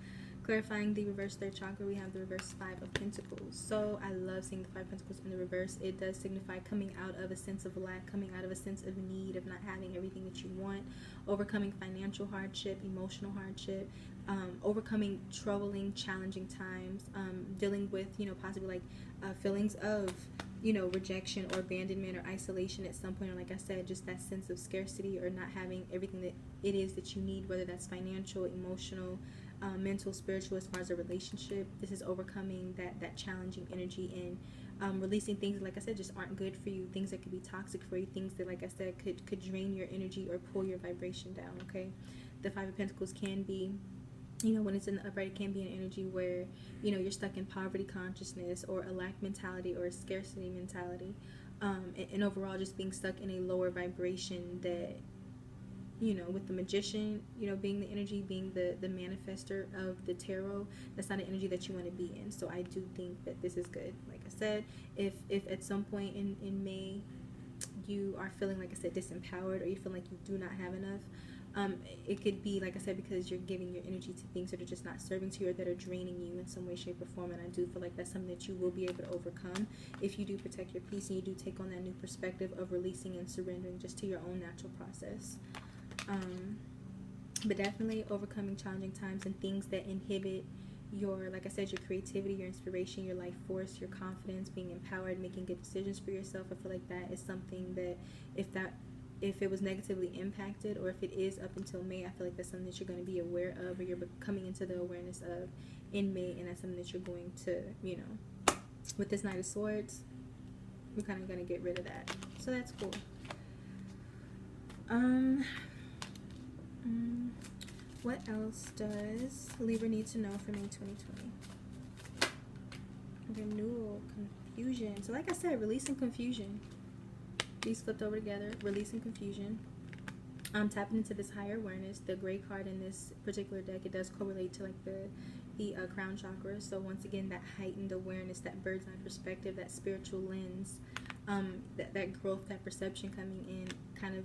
Clarifying the reverse third chakra, we have the reverse 5 of Pentacles. So I love seeing the 5 of Pentacles in the reverse. It does signify coming out of a sense of lack, coming out of a sense of need, of not having everything that you want, overcoming financial hardship, emotional hardship, overcoming troubling, challenging times, dealing with, you know, possibly like feelings of, you know, rejection or abandonment or isolation at some point, or like I said, just that sense of scarcity or not having everything that it is that you need, whether that's financial, emotional, mental, spiritual, as far as a relationship. This is overcoming that challenging energy and releasing things that, like I said, just aren't good for you, things that could be toxic for you, things that, like I said, could drain your energy or pull your vibration down. Okay, the 5 of Pentacles can be, you know, when it's in the upright, it can be an energy where, you know, you're stuck in poverty consciousness or a lack mentality or a scarcity mentality, and overall just being stuck in a lower vibration that, you know, with the Magician, you know, being the energy, being the manifester of the tarot, that's not an energy that you want to be in. So I do think that this is good. Like I said, if at some point in May you are feeling, like I said, disempowered, or you feel like you do not have enough, it could be, like I said, because you're giving your energy to things that are just not serving to you or that are draining you in some way, shape, or form. And I do feel like that's something that you will be able to overcome if you do protect your peace and you do take on that new perspective of releasing and surrendering just to your own natural process. But definitely overcoming challenging times and things that inhibit your, like I said, your creativity, your inspiration, your life force, your confidence, being empowered, making good decisions for yourself. I feel like that is something that if it was negatively impacted, or if it is up until May, I feel like that's something that you're going to be aware of, or you're coming into the awareness of in May, and that's something that you're going to, you know, with this Knight of Swords, we're kind of going to get rid of that. So that's cool. What else does Libra need to know for May 2020? Renewal, confusion. So like I said, releasing confusion. These flipped over together, releasing confusion. Tapping into this higher awareness. The gray card in this particular deck, it does correlate to like the crown chakra. So once again, that heightened awareness, that bird's eye perspective, that spiritual lens, that growth, that perception coming in, kind of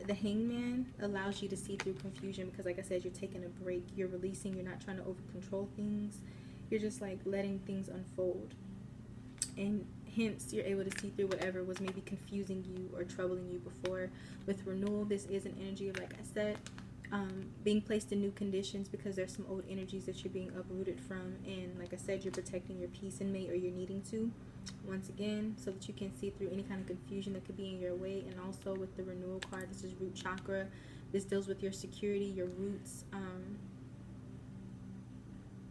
the hangman allows you to see through confusion, because like I said, you're taking a break, you're releasing, you're not trying to over control things, you're just like letting things unfold, and hence you're able to see through whatever was maybe confusing you or troubling you before. With renewal, this is an energy of, like I said, being placed in new conditions, because there's some old energies that you're being uprooted from, and like I said, you're protecting your peace in May, or you're needing to, once again, so that you can see through any kind of confusion that could be in your way. And also with the renewal card, this is root chakra. This deals with your security, your roots.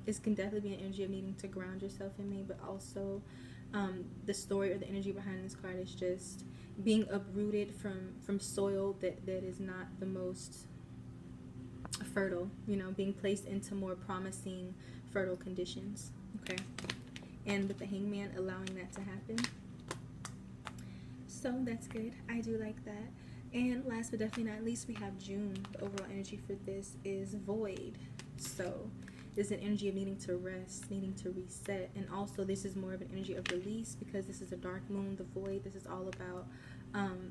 This can definitely be an energy of needing to ground yourself in May, but also the story or the energy behind this card is just being uprooted from soil that is not the most fertile, you know, being placed into more promising fertile conditions. Okay, and with the hangman allowing that to happen, so that's good. I do like that. And last but definitely not least, we have June. The overall energy for this is void. So this is an energy of needing to rest, needing to reset, and also this is more of an energy of release, because this is a dark moon. The void, this is all about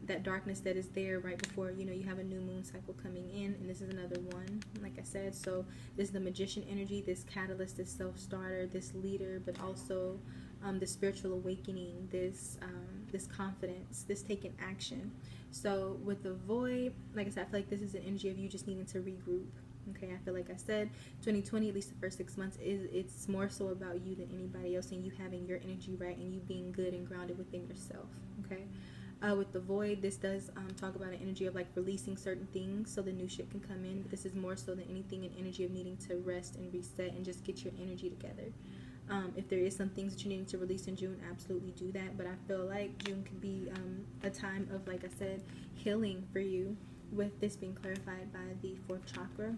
that darkness that is there right before, you know, you have a new moon cycle coming in, and this is another one, like I said. So this is the magician energy, this catalyst, this self-starter, this leader, but also the spiritual awakening, this confidence, this taking action. So with the void, like I said, I feel like this is an energy of you just needing to regroup. Okay, I feel like I said 2020, at least the first 6 months, it's more so about you than anybody else, and you having your energy right, and you being good and grounded within yourself. Okay, with the void, this does talk about an energy of like releasing certain things so the new shit can come in, but this is more so than anything an energy of needing to rest and reset and just get your energy together. If there is some things that you need to release in June, absolutely do that, but I feel like June could be a time of, like I said, healing for you, with this being clarified by the 4th chakra.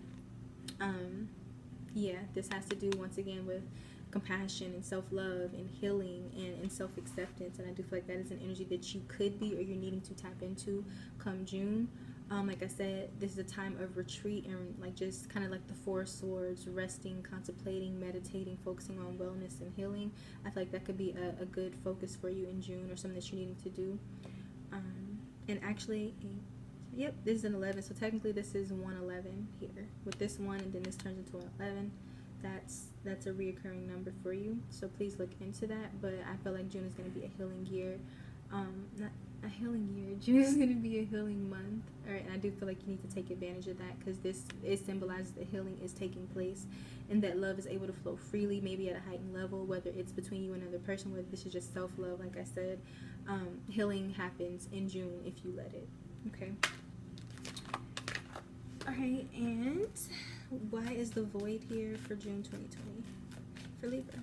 Yeah, this has to do once again with compassion and self-love and healing and self-acceptance, and I do feel like that is an energy that you could be, or you're needing to tap into come June. Like I said, this is a time of retreat and like just kind of like the 4 swords, resting, contemplating, meditating, focusing on wellness and healing. I feel like that could be a good focus for you in June, or something that you're needing to do. And actually, yep, this is an 11, so technically this is 111 here. With this 1 and then this turns into an 11, that's a reoccurring number for you. So please look into that. But I feel like June is going to be a healing year. Not a healing year. June is going to be a healing month. All right, and I do feel like you need to take advantage of that, because it symbolizes that healing is taking place and that love is able to flow freely, maybe at a heightened level, whether it's between you and another person, whether this is just self-love. Like I said, healing happens in June if you let it. Okay. Alright, and why is the void here for June 2020 for Libra?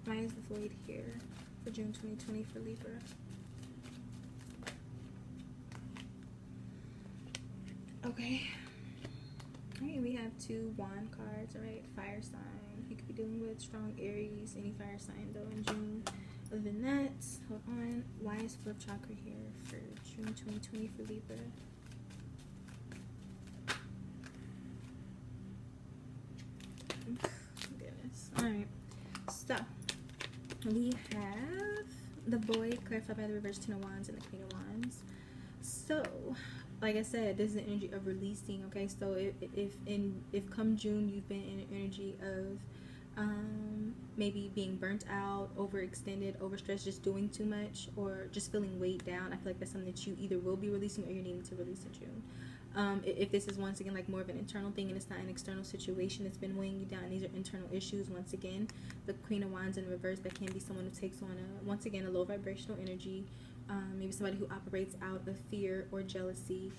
Why is the void here for June 2020 for Libra? Okay. Alright, we have 2 wand cards, alright? Fire sign. You could be dealing with strong Aries, any fire sign though in June. Other than that, hold on. Why is 4th chakra here for June 2020 for Libra? Goodness. Alright. So, we have the void clarified by the reverse 10 of wands and the queen of wands. So, like I said, this is an energy of releasing. Okay, so if come June you've been in an energy of maybe being burnt out, overextended, overstressed, just doing too much, or just feeling weighed down. I feel like that's something that you either will be releasing or you're needing to release in June. If this is once again like more of an internal thing and it's not an external situation that's been weighing you down, these are internal issues. Once again, the Queen of Wands in reverse, that can be someone who takes on once again a low vibrational energy, maybe somebody who operates out of fear or jealousy,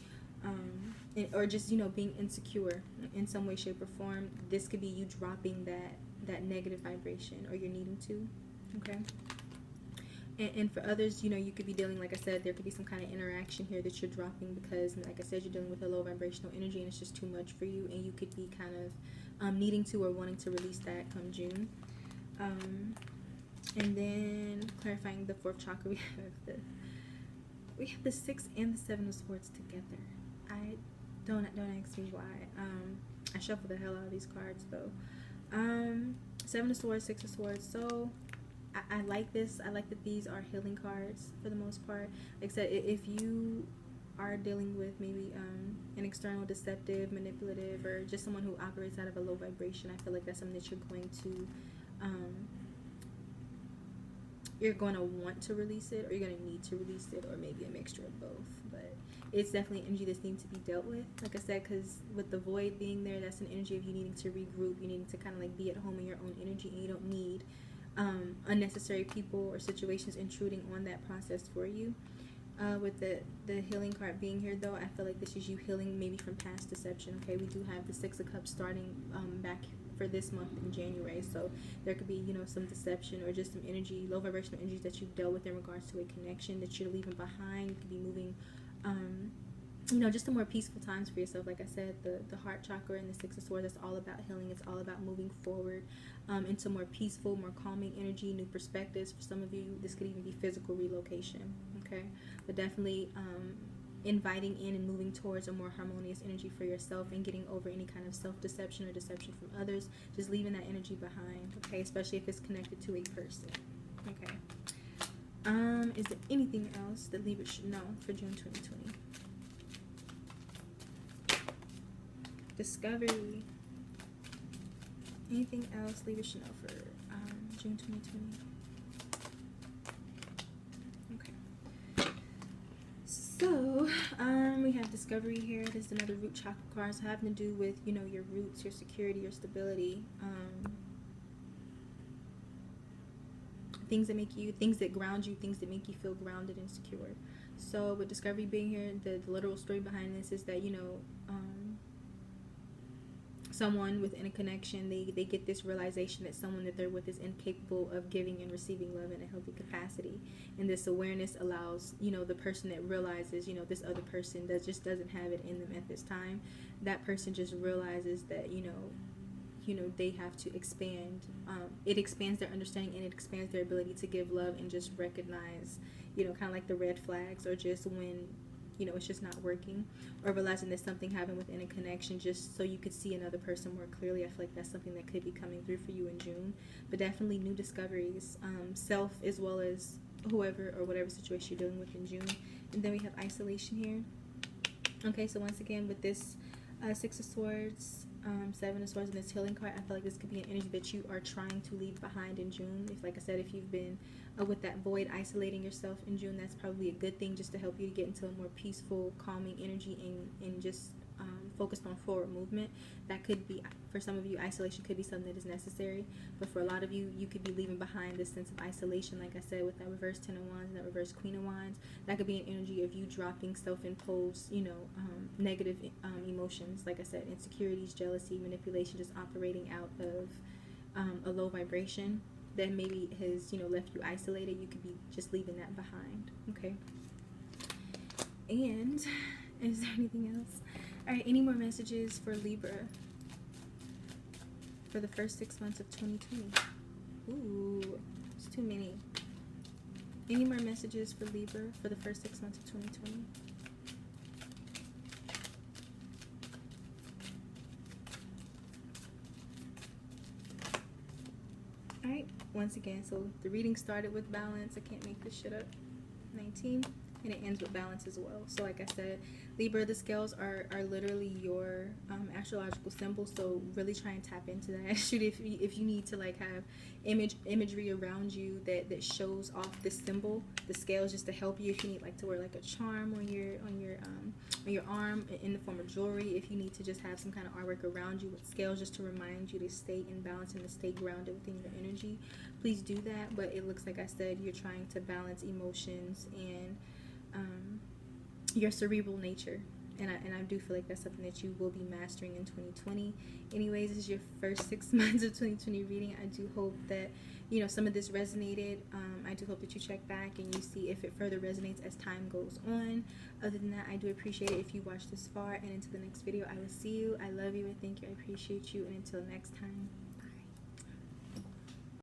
or just being insecure in some way, shape, or form. This could be you dropping that negative vibration, or you're needing to. Okay. And for others, you could be dealing, like I said, there could be some kind of interaction here that you're dropping because, like I said, you're dealing with a low vibrational energy and it's just too much for you, and you could be kind of needing to or wanting to release that come June. And then clarifying the fourth chakra, we have the 6 and the 7 of swords together. I don't ask me why. I shuffle the hell out of these cards though. 7 of swords, 6 of swords. So I like this. I like that these are healing cards for the most part. Like I said, if you are dealing with maybe an external deceptive, manipulative, or just someone who operates out of a low vibration, I feel like that's something that you're going to want to release it, or you're going to need to release it, or maybe a mixture of both. But it's definitely energy that's needing to be dealt with, like I said, because with the void being there, that's an energy of you needing to regroup, you needing to kind of like be at home in your own energy, and you don't need unnecessary people or situations intruding on that process for you. With the healing card being here though, I feel like this is you healing maybe from past deception. Okay, we do have the 6 of Cups starting back for this month in January, so there could be some deception or just some energy, low vibrational energies that you've dealt with in regards to a connection that you're leaving behind. You could be moving just to more peaceful times for yourself. Like I said, the heart chakra and the 6 of swords, that's all about healing. It's all about moving forward into more peaceful, more calming energy, new perspectives. For some of you, this could even be physical relocation. Okay, but definitely inviting in and moving towards a more harmonious energy for yourself, and getting over any kind of self-deception or deception from others, just leaving that energy behind. Okay, especially if it's connected to a person. Okay. Is there anything else that Libra should know for June 2020? Discovery. Anything else Libra should know for June 2020? Okay. So, we have discovery here. This is another root chakra card, so having to do with, your roots, your security, your stability. Things that ground you, things that make you feel grounded and secure. So with discovery being here, the literal story behind this is that, someone within a connection, they get this realization that someone that they're with is incapable of giving and receiving love in a healthy capacity. And this awareness allows, the person that realizes, this other person that just doesn't have it in them at this time, that person just realizes that, they have to expand. It expands their understanding, and it expands their ability to give love and just recognize, kind of like the red flags, or just when, it's just not working, or realizing there's something happening within a connection, just so you could see another person more clearly. I feel like that's something that could be coming through for you in June. But definitely new discoveries, self as well as whoever or whatever situation you're dealing with in June. And then we have isolation here. Okay, so once again with this 6 of swords, 7 of swords, and this healing card, I feel like this could be an energy that you are trying to leave behind in June. If, like I said, if you've been with that void, isolating yourself in June, that's probably a good thing, just to help you to get into a more peaceful, calming energy, and just focused on forward movement. That could be, for some of you, isolation could be something that is necessary, but for a lot of you, you could be leaving behind this sense of isolation. Like I said, with that reverse 10 of wands and that reverse Queen of wands, that could be an energy of you dropping self-imposed, negative emotions. Like I said, insecurities, jealousy, manipulation, just operating out of a low vibration that maybe has, left you isolated. You could be just leaving that behind. Okay. And is there anything else? All right, any more messages for Libra for the first 6 months of 2020? Ooh, it's too many. Any more messages for Libra for the first 6 months of 2020? All right, once again, so the reading started with balance. I can't make this shit up. 19. and it ends with balance as well. So like I said, Libra, the scales are literally your astrological symbol, so really try and tap into that. Shoot, if you need to like have imagery around you that shows off this symbol, the scales, just to help you. If you need like to wear like a charm on your arm in the form of jewelry, if you need to just have some kind of artwork around you with scales just to remind you to stay in balance and to stay grounded within your energy, please do that. But it looks like I said, you're trying to balance emotions and your cerebral nature, and I do feel like that's something that you will be mastering in 2020. Anyways, this is your first 6 months of 2020 reading. I do hope that, you know, some of this resonated. I do hope that you check back and you see if it further resonates as time goes on. Other than that, I do appreciate it if you watched this far, and until the next video, I will see you. I love you and thank you. I appreciate you, and until next time.